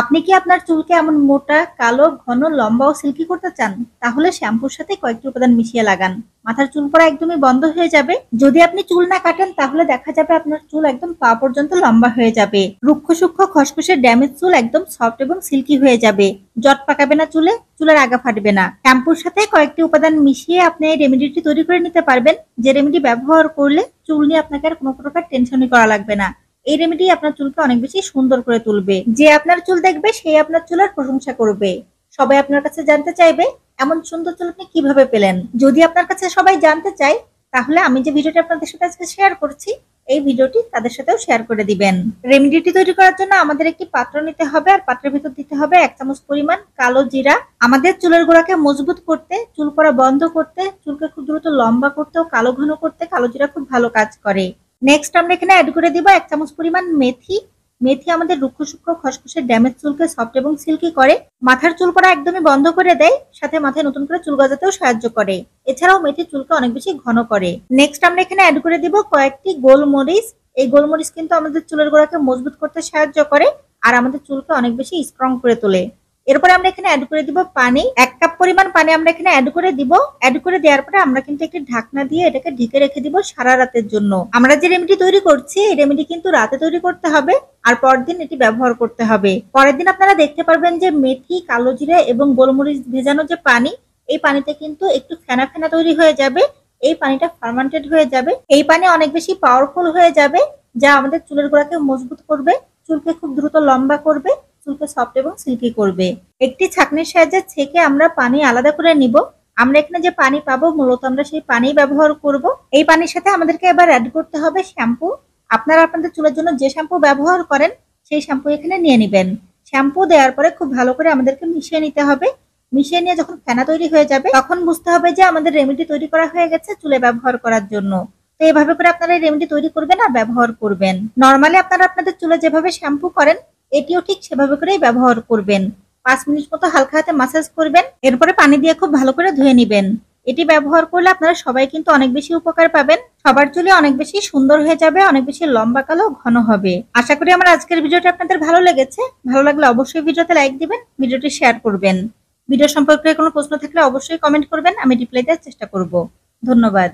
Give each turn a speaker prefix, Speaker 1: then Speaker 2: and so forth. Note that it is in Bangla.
Speaker 1: আপনি কি আপনার চুলকে এমন মোটা, কালো, ঘন, লম্বা ও সিল্কি করতে চান? তাহলে শ্যাম্পুর সাথে কয়েকটি উপাদান মিশিয়ে লাগান। মাথার চুল পড়া একদমই বন্ধ হয়ে যাবে। যদি আপনি চুল না কাটেন তাহলে দেখা যাবে আপনার চুল একদম পা পর্যন্ত লম্বা হয়ে যাবে। রুক্ষ সূক্ষ্ম খসখসে ড্যামেজ চুল একদম সফট এবং সিল্কি হয়ে যাবে। জট পাকাবে না চুলে, চুলের আগা ফাটবে না। শ্যাম্পুর সাথে কয়েকটি উপাদান মিশিয়ে আপনি এই রেমেডিটি তৈরি করে নিতে পারবেন, যে রেমেডি ব্যবহার করলে চুল নিয়ে আপনাকে আর কোনো প্রকার টেনশনই করা লাগবে না। এই রেমেডি আপনার চুলকে অনেক বেশি সুন্দর করে তুলবে। যে আপনার চুল দেখবে সেই আপনার চুলের প্রশংসা করবে। সবাই আপনার কাছে জানতে চাইবে এমন সুন্দর চুল আপনি কিভাবে পেলেন। যদি আপনার কাছে সবাই জানতে চায় তাহলে আমি যে ভিডিওটি আপনাদের সাথে আজকে শেয়ার করছি এই ভিডিওটি তাদের সাথেও শেয়ার করে দিবেন। রেমেডিটি তৈরি করার জন্য আমাদের একটি পাত্র নিতে হবে, আর পাত্রের ভিতর দিতে হবে 1 চামচ পরিমাণ কালো জিরা। আমাদের চুলের গোড়াকে মজবুত করতে, চুল পড়া বন্ধ করতে, চুলকে খুব দ্রুত লম্বা করতে ও কালো ঘন করতে কালো জিরা খুব ভালো কাজ করে। নেক্সট আমরা এখানে অ্যাড করে দিব 1 চামচ পরিমাণ মেথি। মেথি আমাদের রুক্ষ সূক্ষ্ম খসখসে ড্যামেজ চুলকে সফট এবং সিল্কি করে, মাথার চুল পড়া একদমই বন্ধ করে দেয়, সাথে মাথায় নতুন করে চুল গজাতেও সাহায্য করে। এছাড়াও মেথি চুলকে অনেক বেশি ঘন করে। নেক্সট আমরা এখানে অ্যাড করে দিব কয়েকটি গোলমরিচ। এই গোলমরিচ কিন্তু আমাদের চুলের গোড়াকে মজবুত করতে সাহায্য করে আর আমাদের চুলকে অনেক বেশি স্ট্রং করে তোলে। এরপরে আমরা এখানে অ্যাড করে দিব পানি। 1 কাপ পরিমাণ পানি আমরা এখানে অ্যাড করে দিব। অ্যাড করে দেওয়ার পরে আমরা কিন্তু একটি ঢাকনা দিয়ে এটাকে ঢেকে রেখে দিব সারা রাতের জন্য। আমরা যে রেমেডি তৈরি করছি এই রেমেডি কিন্তু রাতে তৈরি করতে হবে আর পরদিন এটি ব্যবহার করতে হবে। পরের দিন আপনারা দেখতে পারবেন যে মেথি, কালো জিরা এবং গোলমরিচ ভেজানো যে পানি, এই পানিতে কিন্তু একটু ফেনা ফেনা তৈরি হয়ে যাবে। এই পানিটা ফার্মেন্টেড হয়ে যাবে। এই পানি অনেক বেশি পাওয়ারফুল হয়ে যাবে, যা আমাদের চুলের গোড়াকে মজবুত করবে, চুলকে খুব দ্রুত লম্বা করবে, চুলকে সফট এবং সিল্কি করবে। একটি ছাঁকনির সাহায্যে ছেঁকে আমরা পানি আলাদা করে নিব। আমরা এখানে যে পানি পাবো মূলত আমরা সেই পানি ব্যবহার করব। এই পানির সাথে আমাদেরকে এবার অ্যাড করতে হবে শ্যাম্পু। আপনারা আপনাদের চুলের জন্য যে শ্যাম্পু ব্যবহার করেন সেই শ্যাম্পু এখানে নিয়ে নেবেন। শ্যাম্পু দেওয়ার পরে খুব ভালো করে আমাদেরকে মিশিয়ে নিতে হবে। মিশিয়ে নিয়ে যখন ফেনা তৈরি হয়ে যাবে তখন বুঝতে হবে যে আমাদের রেমেডি তৈরি করা হয়ে গেছে চুলে ব্যবহার করার জন্য। তো এভাবে করে আপনারা এই রেমেডি তৈরি করবেন আর ব্যবহার করবেন। নরমালি আপনারা আপনাদের চুলে যেভাবে শ্যাম্পু করেন এটিও ঠিক সেভাবে করেই ব্যবহার করবেন। 5 মিনিট মতো হালকা হাতে মাসাজ করবেন, এরপরে পানি দিয়ে খুব ভালো করে ধুয়ে নেবেন। এটি ব্যবহার করলে আপনারা সবাই কিন্তু অনেক বেশি উপকার পাবেন। সবার চুলে অনেক বেশি সুন্দর হয়ে যাবে, অনেক বেশি লম্বা কালো ঘন হবে। আশা করি আমার আজকের ভিডিওটা আপনাদের ভালো লেগেছে। ভালো লাগলে অবশ্যই ভিডিওতে লাইক দিবেন, ভিডিওটি শেয়ার করবেন। ভিডিও সম্পর্কে কোনো প্রশ্ন থাকলে অবশ্যই কমেন্ট করবেন, আমি রিপ্লাই দেওয়ার চেষ্টা করব। ধন্যবাদ।